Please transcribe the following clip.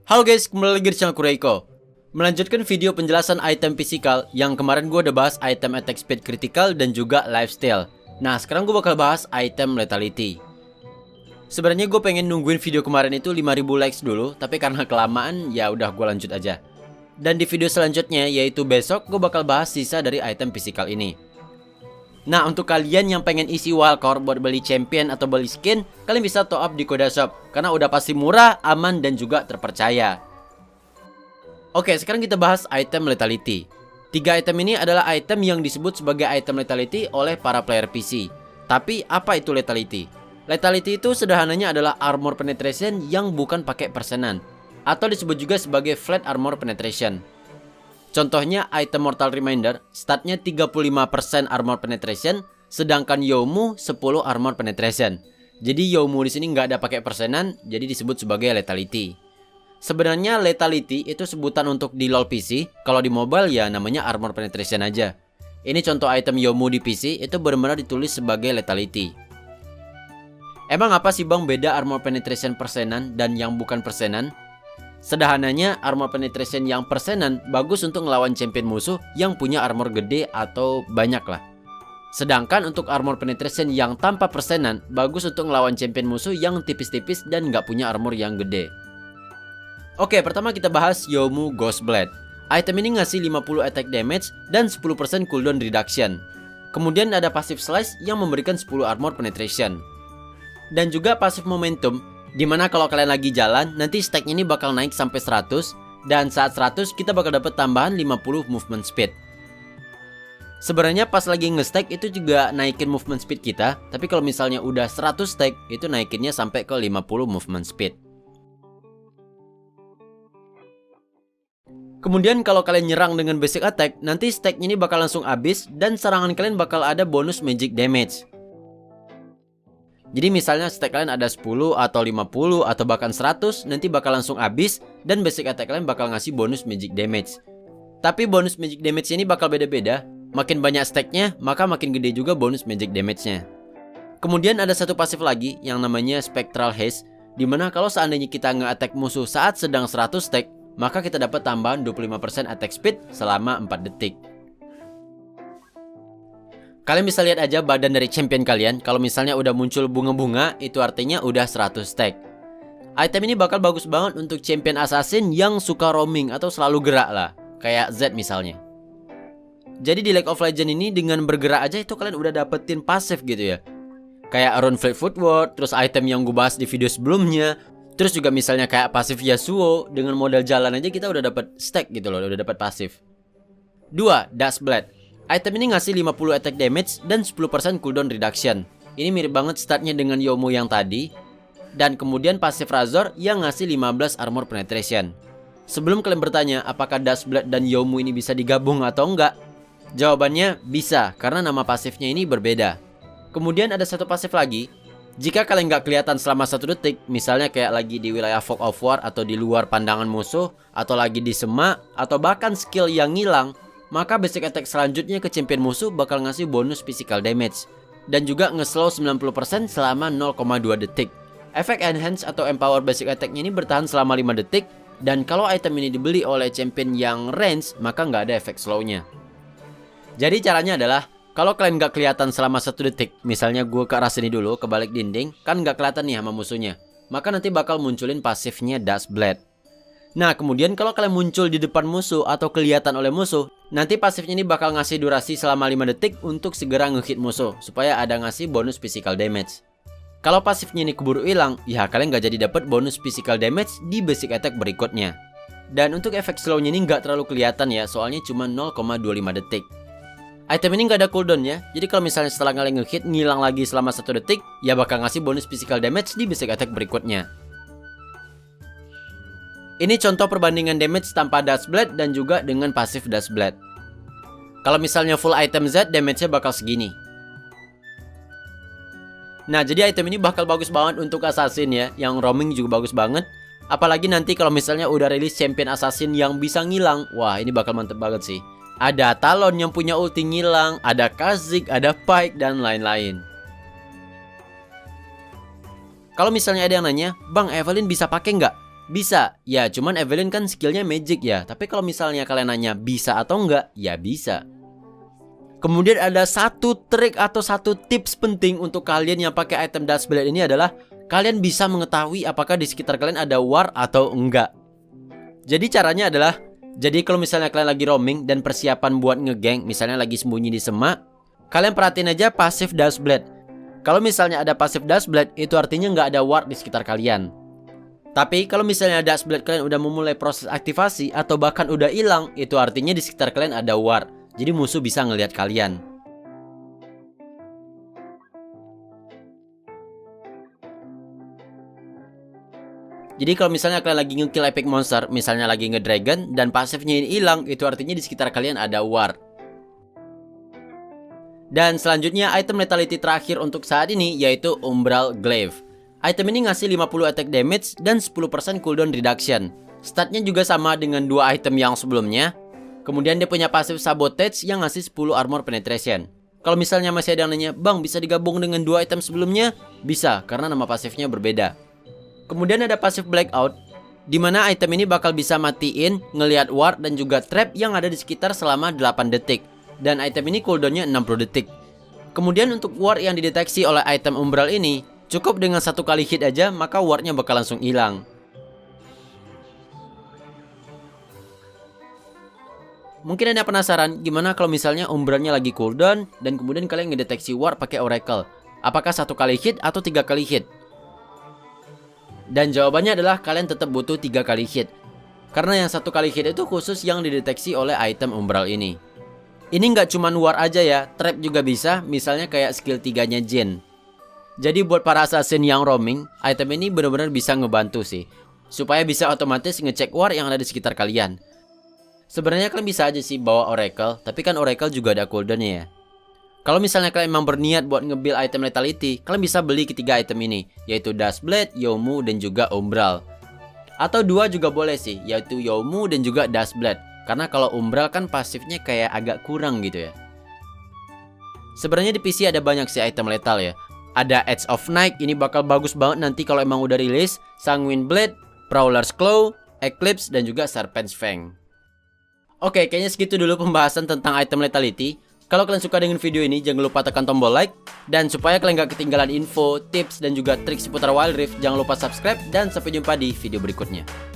Halo guys, kembali lagi di channel Kureiko. Melanjutkan video penjelasan item physical yang kemarin gue udah bahas item attack speed critical dan juga lifesteal. Nah, sekarang gue bakal bahas item lethality. Sebenarnya gue pengen nungguin video kemarin itu 5000 likes dulu, tapi karena kelamaan ya udah gue lanjut aja. Dan di video selanjutnya, yaitu besok, gue bakal bahas sisa dari item physical ini. Nah, untuk kalian yang pengen isi wildcard buat beli champion atau beli skin, kalian bisa top up di Koda Shop karena udah pasti murah, aman, dan juga terpercaya. Oke, sekarang kita bahas item lethality. 3 item ini adalah item yang disebut sebagai item lethality oleh para player PC. Tapi apa itu lethality? Lethality itu sederhananya adalah armor penetration yang bukan pakai persenan, atau disebut juga sebagai flat armor penetration. Contohnya item Mortal Reminder, statnya 35% armor penetration, sedangkan Youmuuu 10 armor penetration. Jadi Youmuuu di sini nggak ada pakai persenan, jadi disebut sebagai lethality. Sebenarnya lethality itu sebutan untuk di LoL PC, kalau di mobile ya namanya armor penetration aja. Ini contoh item Youmuuu di PC itu benar-benar ditulis sebagai lethality. Emang apa sih bang beda armor penetration persenan dan yang bukan persenan? Sederhananya, armor penetration yang persenan bagus untuk ngelawan champion musuh yang punya armor gede atau banyak lah. Sedangkan untuk armor penetration yang tanpa persenan bagus untuk ngelawan champion musuh yang tipis-tipis dan nggak punya armor yang gede. Oke, pertama kita bahas Youmuuu Ghostblade. Item ini ngasih 50 attack damage dan 10% cooldown reduction. Kemudian ada passive slice yang memberikan 10 armor penetration. Dan juga passive momentum, dimana kalau kalian lagi jalan, nanti stacknya ini bakal naik sampai 100. Dan saat 100 kita bakal dapat tambahan 50 movement speed. Sebenarnya pas lagi nge-stack itu juga naikin movement speed kita. Tapi kalau misalnya udah 100 stack, itu naikinnya sampai ke 50 movement speed. Kemudian kalau kalian nyerang dengan basic attack, nanti stacknya ini bakal langsung habis. Dan serangan kalian bakal ada bonus magic damage. Jadi misalnya stack kalian ada 10 atau 50 atau bahkan 100, nanti bakal langsung habis dan basic attack kalian bakal ngasih bonus magic damage. Tapi bonus magic damage ini bakal beda-beda. Makin banyak stacknya, maka makin gede juga bonus magic damage-nya. Kemudian ada satu pasif lagi yang namanya Spectral Haze, dimana kalau seandainya kita nge-attack musuh saat sedang 100 stack, maka kita dapat tambahan 25% attack speed selama 4 detik. Kalian bisa lihat aja badan dari champion kalian. Kalau misalnya udah muncul bunga-bunga, itu artinya udah 100 stack. Item ini bakal bagus banget untuk champion assassin yang suka roaming atau selalu gerak lah, kayak Z misalnya. Jadi di League of Legends ini dengan bergerak aja itu kalian udah dapetin pasif gitu ya. Kayak Rune Fleet Footwork, terus item yang gue bahas di video sebelumnya. Terus juga misalnya kayak pasif Yasuo, dengan modal jalan aja kita udah dapet stack gitu loh, udah dapet pasif. 2. Duskblade. Item ini ngasih 50 attack damage dan 10% cooldown reduction. Ini mirip banget statnya dengan Youmuuu yang tadi. Dan kemudian pasif Razor yang ngasih 15 armor penetration. Sebelum kalian bertanya apakah Duskblade dan Youmuuu ini bisa digabung atau enggak, jawabannya bisa, karena nama pasifnya ini berbeda. Kemudian ada satu pasif lagi. Jika kalian nggak kelihatan selama 1 detik, misalnya kayak lagi di wilayah Fog of War atau di luar pandangan musuh, atau lagi di semak, atau bahkan skill yang ngilang, maka basic attack selanjutnya ke champion musuh bakal ngasih bonus physical damage. Dan juga nge-slow 90% selama 0,2 detik. Efek enhance atau empower basic attack-nya ini bertahan selama 5 detik. Dan kalau item ini dibeli oleh champion yang range, maka nggak ada efek slow-nya. Jadi caranya adalah, kalau kalian nggak kelihatan selama 1 detik, misalnya gue ke arah sini dulu, ke balik dinding, kan nggak kelihatan nih sama musuhnya, maka nanti bakal munculin pasifnya Duskblade. Nah, kemudian kalau kalian muncul di depan musuh atau kelihatan oleh musuh, nanti pasifnya ini bakal ngasih durasi selama 5 detik untuk segera ngehit musuh, supaya ada ngasih bonus physical damage. Kalau pasifnya ini keburu hilang, ya kalian nggak jadi dapat bonus physical damage di basic attack berikutnya. Dan untuk efek slow-nya ini nggak terlalu kelihatan ya, soalnya cuma 0,25 detik. Item ini nggak ada cooldown ya, jadi kalau misalnya setelah kalian ngehit ngilang lagi selama 1 detik, ya bakal ngasih bonus physical damage di basic attack berikutnya. Ini contoh perbandingan damage tanpa Duskblade dan juga dengan pasif Duskblade. Kalau misalnya full item Z, damage-nya bakal segini. Nah, jadi item ini bakal bagus banget untuk assassin ya, yang roaming juga bagus banget. Apalagi nanti kalau misalnya udah rilis champion assassin yang bisa ngilang, wah ini bakal mantep banget sih. Ada Talon yang punya ulti ngilang, ada Kha'Zix, ada Pyke, dan lain-lain. Kalau misalnya ada yang nanya, Bang, Evelynn bisa pakai nggak? Bisa, ya cuman Evelyn kan skillnya magic ya. Tapi kalau misalnya kalian nanya bisa atau enggak, ya bisa. Kemudian ada satu trik atau satu tips penting untuk kalian yang pakai item Dust Blade ini adalah kalian bisa mengetahui apakah di sekitar kalian ada war atau enggak. Jadi caranya adalah, jadi kalau misalnya kalian lagi roaming dan persiapan buat ngegeng, misalnya lagi sembunyi di semak, kalian perhatiin aja pasif Dust Blade. Kalau misalnya ada pasif Dust Blade, itu artinya nggak ada ward di sekitar kalian. Tapi kalau misalnya Dust Blade kalian udah memulai proses aktivasi atau bahkan udah hilang, itu artinya di sekitar kalian ada ward. Jadi musuh bisa ngelihat kalian. Jadi kalau misalnya kalian lagi nge-kill epic monster, misalnya lagi nge-dragon dan pasifnya ini hilang, itu artinya di sekitar kalian ada ward. Dan selanjutnya item lethality terakhir untuk saat ini yaitu Umbral Glaive. Item ini ngasih 50 attack damage dan 10% cooldown reduction. Statnya juga sama dengan dua item yang sebelumnya. Kemudian dia punya pasif Sabotage yang ngasih 10 armor penetration. Kalau misalnya masih ada yang nanya, "Bang, bisa digabung dengan dua item sebelumnya?" Bisa, karena nama pasifnya berbeda. Kemudian ada pasif Blackout, dimana item ini bakal bisa matiin, ngelihat ward dan juga trap yang ada di sekitar selama 8 detik. Dan item ini cooldownnya 60 detik. Kemudian untuk ward yang dideteksi oleh item Umbral ini, cukup dengan satu kali hit aja maka wardnya bakal langsung hilang. Mungkin Anda penasaran gimana kalau misalnya umbralnya lagi cooldown dan kemudian kalian ngedeteksi ward pakai Oracle. Apakah satu kali hit atau 3 kali hit? Dan jawabannya adalah kalian tetap butuh 3 kali hit. Karena yang satu kali hit itu khusus yang dideteksi oleh item Umbral ini. Ini nggak cuma ward aja ya, trap juga bisa, misalnya kayak skill 3-nya Jin. Jadi buat para assassin yang roaming, item ini benar-benar bisa ngebantu sih. Supaya bisa otomatis ngecek ward yang ada di sekitar kalian. Sebenarnya kalian bisa aja sih bawa Oracle, tapi kan Oracle juga ada cooldownnya ya. Kalau misalnya kalian emang berniat buat nge-build item lethality, kalian bisa beli ketiga item ini, yaitu Dust Blade, Yomu, dan juga Umbral. Atau dua juga boleh sih, yaitu Yomu dan juga Dust Blade. Karena kalau Umbral kan pasifnya kayak agak kurang gitu ya. Sebenarnya di PC ada banyak sih item lethal ya. Ada Edge of Night, ini bakal bagus banget nanti kalau emang udah rilis. Sanguine Blade, Prowler's Claw, Eclipse, dan juga Serpent's Fang. Oke, kayaknya segitu dulu pembahasan tentang item lethality. Kalau kalian suka dengan video ini, jangan lupa tekan tombol like. Dan supaya kalian gak ketinggalan info, tips, dan juga trik seputar Wild Rift, jangan lupa subscribe. Dan sampai jumpa di video berikutnya.